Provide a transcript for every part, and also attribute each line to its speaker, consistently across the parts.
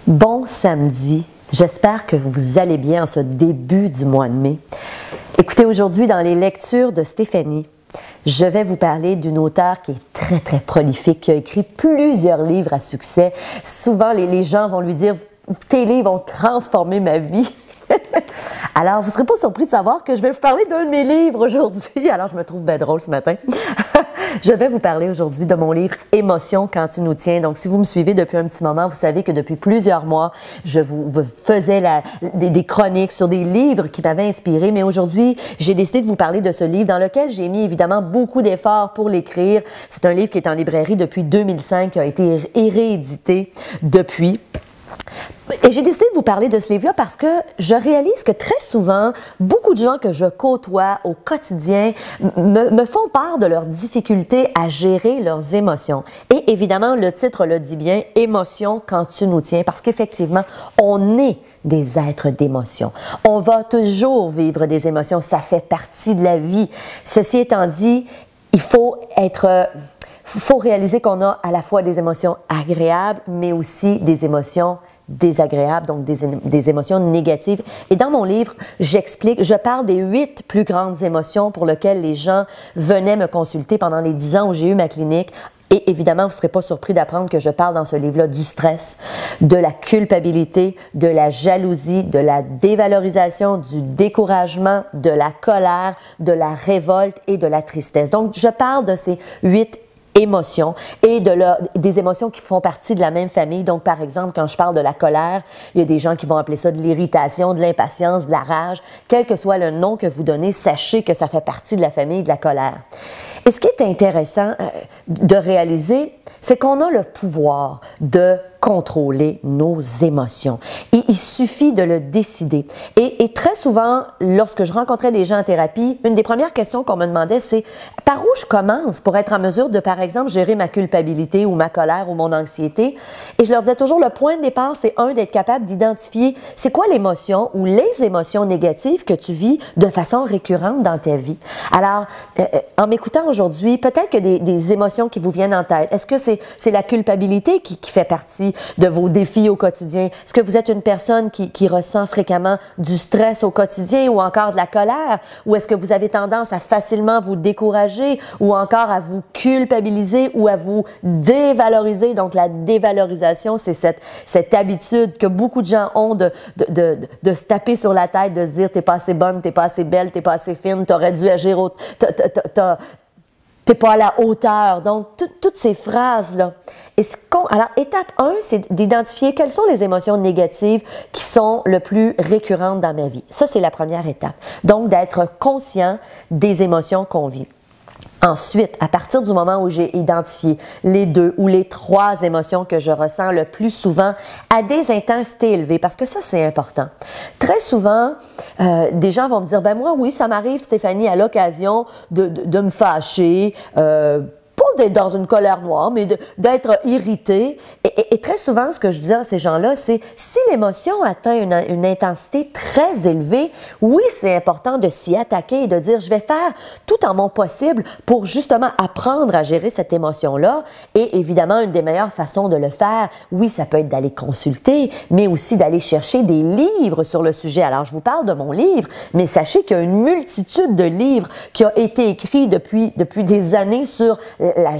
Speaker 1: Bon samedi, j'espère que vous allez bien en ce début du mois de mai. Écoutez, aujourd'hui dans les lectures de Stéphanie, je vais vous parler d'une auteure qui est très prolifique, qui a écrit plusieurs livres à succès. Souvent, les gens vont lui dire « tes livres ont transformé ma vie ». Alors, vous ne serez pas surpris de savoir que je vais vous parler d'un de mes livres aujourd'hui. Alors, je me trouve bien drôle ce matin. Je vais vous parler aujourd'hui de mon livre « Émotion quand tu nous tiens ». Donc, si vous me suivez depuis un petit moment, vous savez que depuis plusieurs mois, je vous faisais des chroniques sur des livres qui m'avaient inspiré. Mais aujourd'hui, j'ai décidé de vous parler de ce livre dans lequel j'ai mis évidemment beaucoup d'efforts pour l'écrire. C'est un livre qui est en librairie depuis 2005, qui a été réédité depuis. Et j'ai décidé de vous parler de ce livre-là parce que je réalise que très souvent, beaucoup de gens que je côtoie au quotidien me font part de leurs difficultés à gérer leurs émotions. Et évidemment, le titre le dit bien, « Émotion quand tu nous tiens », parce qu'effectivement, on est des êtres d'émotions. On va toujours vivre des émotions, ça fait partie de la vie. Ceci étant dit, il faut réaliser qu'on a à la fois des émotions agréables, mais aussi des émotions désagréables, donc des émotions négatives. Et dans mon livre, je parle des 8 plus grandes émotions pour lesquelles les gens venaient me consulter pendant les 10 ans où j'ai eu ma clinique. Et évidemment, vous ne serez pas surpris d'apprendre que je parle dans ce livre-là du stress, de la culpabilité, de la jalousie, de la dévalorisation, du découragement, de la colère, de la révolte et de la tristesse. Donc, je parle de ces 8 émotions et des émotions qui font partie de la même famille. Donc, par exemple, quand je parle de la colère, il y a des gens qui vont appeler ça de l'irritation, de l'impatience, de la rage. Quel que soit le nom que vous donnez, sachez que ça fait partie de la famille de la colère. Et ce qui est intéressant de réaliser, c'est qu'on a le pouvoir de contrôler nos émotions. Et il suffit de le décider. Et très souvent, lorsque je rencontrais des gens en thérapie, une des premières questions qu'on me demandait, c'est par où je commence pour être en mesure de, par exemple, gérer ma culpabilité ou ma colère ou mon anxiété. Et je leur disais toujours, le point de départ, c'est d'être capable d'identifier c'est quoi l'émotion ou les émotions négatives que tu vis de façon récurrente dans ta vie. Alors, en m'écoutant aujourd'hui, peut-être que des émotions qui vous viennent en tête. Est-ce que c'est la culpabilité qui fait partie de vos défis au quotidien? Est-ce que vous êtes une personne qui ressent fréquemment du stress au quotidien ou encore de la colère? Ou est-ce que vous avez tendance à facilement vous décourager ou encore à vous culpabiliser ou à vous dévaloriser? Donc, la dévalorisation, c'est cette habitude que beaucoup de gens ont de se taper sur la tête, de se dire « t'es pas assez bonne, t'es pas assez belle, t'es pas assez fine, t'aurais dû agir autre... t'es pas à la hauteur ». Donc, toutes ces phrases-là. Alors, étape 1, c'est d'identifier quelles sont les émotions négatives qui sont le plus récurrentes dans ma vie. Ça, c'est la première étape. Donc, d'être conscient des émotions qu'on vit. Ensuite, à partir du moment où j'ai identifié les 2 ou les 3 émotions que je ressens le plus souvent à des intensités élevées, parce que ça, c'est important. Très souvent, des gens vont me dire, ben moi, oui, ça m'arrive, Stéphanie, à l'occasion de me fâcher, pas d'être dans une colère noire, mais d'être irrité. Et très souvent, ce que je dis à ces gens-là, c'est si l'émotion atteint une intensité très élevée, oui, c'est important de s'y attaquer et de dire, je vais faire tout en mon possible pour justement apprendre à gérer cette émotion-là. Et évidemment, une des meilleures façons de le faire, oui, ça peut être d'aller consulter, mais aussi d'aller chercher des livres sur le sujet. Alors, je vous parle de mon livre, mais sachez qu'il y a une multitude de livres qui ont été écrits depuis des années sur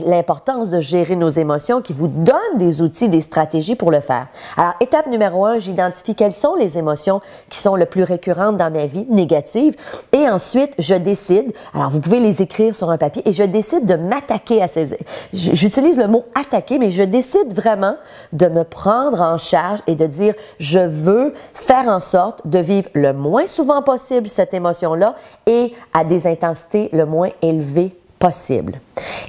Speaker 1: l'importance de gérer nos émotions, qui vous donnent des outils, des stratégies pour le faire. Alors, étape numéro 1, j'identifie quelles sont les émotions qui sont le plus récurrentes dans ma vie, négatives, et ensuite, je décide, alors vous pouvez les écrire sur un papier, et je décide de m'attaquer à ces... J'utilise le mot « attaquer », mais je décide vraiment de me prendre en charge et de dire, je veux faire en sorte de vivre le moins souvent possible cette émotion-là et à des intensités le moins élevées possible.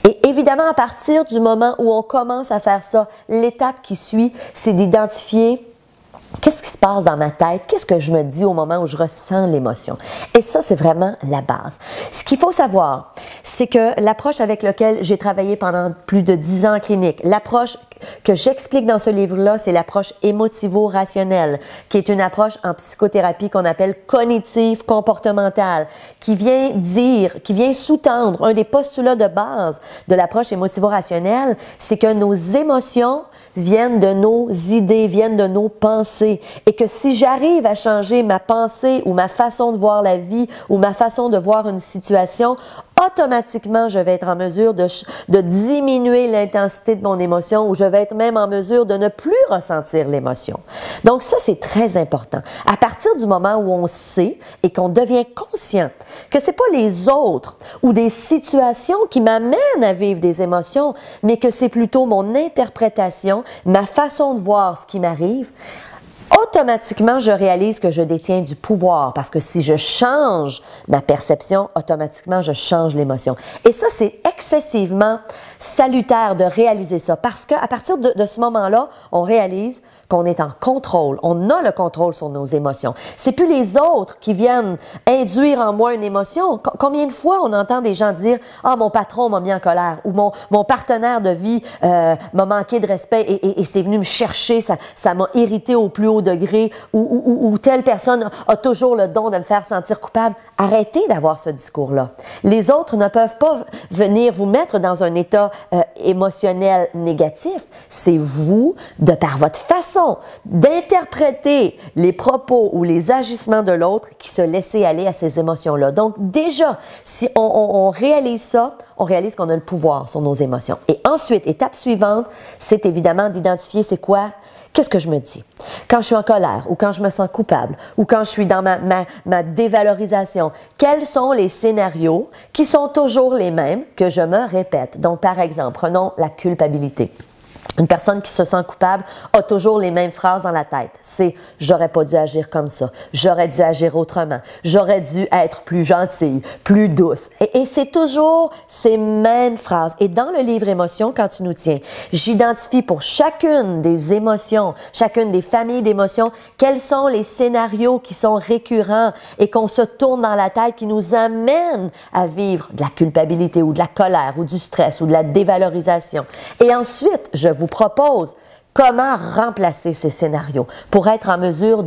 Speaker 1: Et évidemment, à partir du moment où on commence à faire ça, l'étape qui suit, c'est d'identifier qu'est-ce qui se passe dans ma tête, qu'est-ce que je me dis au moment où je ressens l'émotion. Et ça, c'est vraiment la base. Ce qu'il faut savoir, c'est que l'approche avec laquelle j'ai travaillé pendant plus de 10 ans en clinique, l'approche que j'explique dans ce livre-là, c'est l'approche émotivo-rationnelle, qui est une approche en psychothérapie qu'on appelle cognitive comportementale, qui vient sous-tendre un des postulats de base de l'approche émotivo-rationnelle, c'est que nos émotions viennent de nos idées, viennent de nos pensées, et que si j'arrive à changer ma pensée ou ma façon de voir la vie ou ma façon de voir une situation, automatiquement, je vais être en mesure de diminuer l'intensité de mon émotion ou je vais être même en mesure de ne plus ressentir l'émotion. Donc ça, c'est très important. À partir du moment où on sait et qu'on devient conscient que c'est pas les autres ou des situations qui m'amènent à vivre des émotions, mais que c'est plutôt mon interprétation, ma façon de voir ce qui m'arrive, automatiquement, je réalise que je détiens du pouvoir parce que si je change ma perception, automatiquement, je change l'émotion. Et ça, c'est excessivement salutaire de réaliser ça parce qu'à partir de ce moment-là, on réalise qu'on est en contrôle. On a le contrôle sur nos émotions. C'est plus les autres qui viennent induire en moi une émotion. Combien de fois on entend des gens dire « Ah, mon patron m'a mis en colère » ou « Mon partenaire de vie m'a manqué de respect et c'est venu me chercher, ça m'a irrité au plus haut degré » ou telle personne a toujours le don de me faire sentir coupable. Arrêtez d'avoir ce discours-là. Les autres ne peuvent pas venir vous mettre dans un état émotionnel négatif. C'est vous, de par votre façon d'interpréter les propos ou les agissements de l'autre qui se laissaient aller à ces émotions-là. Donc déjà, si on réalise ça, on réalise qu'on a le pouvoir sur nos émotions. Et ensuite, étape suivante, c'est évidemment d'identifier c'est quoi. Qu'est-ce que je me dis? Quand je suis en colère ou quand je me sens coupable ou quand je suis dans ma dévalorisation, quels sont les scénarios qui sont toujours les mêmes que je me répète? Donc, par exemple, prenons la culpabilité. Une personne qui se sent coupable a toujours les mêmes phrases dans la tête. C'est « j'aurais pas dû agir comme ça, j'aurais dû agir autrement, j'aurais dû être plus gentille, plus douce ». Et c'est toujours ces mêmes phrases. Et dans le livre Émotions, quand tu nous tiens, j'identifie pour chacune des émotions, chacune des familles d'émotions, quels sont les scénarios qui sont récurrents et qu'on se tourne dans la tête, qui nous amènent à vivre de la culpabilité ou de la colère ou du stress ou de la dévalorisation. Et ensuite, je vous propose comment remplacer ces scénarios pour être en mesure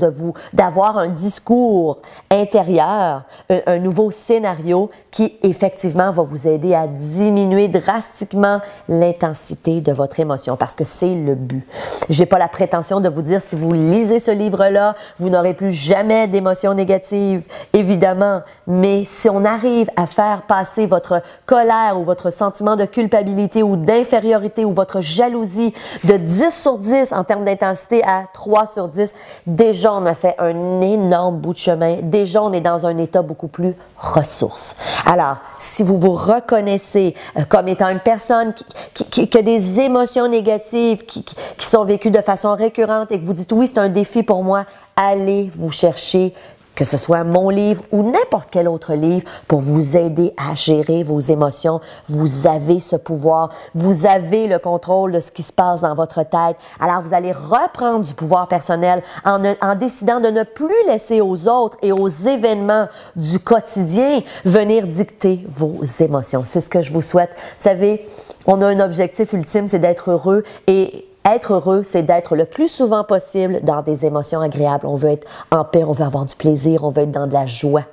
Speaker 1: d'avoir un discours intérieur, un nouveau scénario qui effectivement va vous aider à diminuer drastiquement l'intensité de votre émotion parce que c'est le but. J'ai pas la prétention de vous dire si vous lisez ce livre-là, vous n'aurez plus jamais d'émotions négatives, évidemment, mais si on arrive à faire passer votre colère ou votre sentiment de culpabilité ou d'infériorité ou votre jalousie de 10 sur 10 en termes d'intensité à 3 sur 10, déjà on a fait un énorme bout de chemin. Déjà on est dans un état beaucoup plus ressource. Alors, si vous vous reconnaissez comme étant une personne qui a des émotions négatives qui sont vécues de façon récurrente et que vous dites oui, c'est un défi pour moi, allez vous chercher que ce soit mon livre ou n'importe quel autre livre, pour vous aider à gérer vos émotions. Vous avez ce pouvoir, vous avez le contrôle de ce qui se passe dans votre tête. Alors, vous allez reprendre du pouvoir personnel en décidant de ne plus laisser aux autres et aux événements du quotidien venir dicter vos émotions. C'est ce que je vous souhaite. Vous savez, on a un objectif ultime, c'est d'être heureux et être heureux, c'est d'être le plus souvent possible dans des émotions agréables. On veut être en paix, on veut avoir du plaisir, on veut être dans de la joie.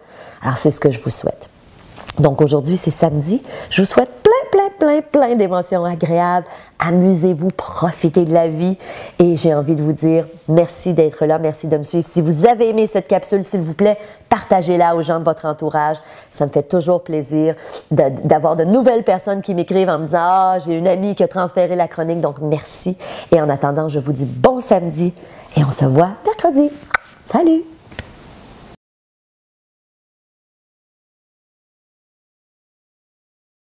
Speaker 1: Alors, c'est ce que je vous souhaite. Donc, aujourd'hui, c'est samedi. Je vous souhaite plein d'émotions agréables. Amusez-vous, profitez de la vie. Et j'ai envie de vous dire merci d'être là, merci de me suivre. Si vous avez aimé cette capsule, s'il vous plaît, partagez-la aux gens de votre entourage. Ça me fait toujours plaisir d'avoir de nouvelles personnes qui m'écrivent en me disant « Ah, j'ai une amie qui a transféré la chronique, donc merci. » Et en attendant, je vous dis bon samedi et on se voit mercredi. Salut!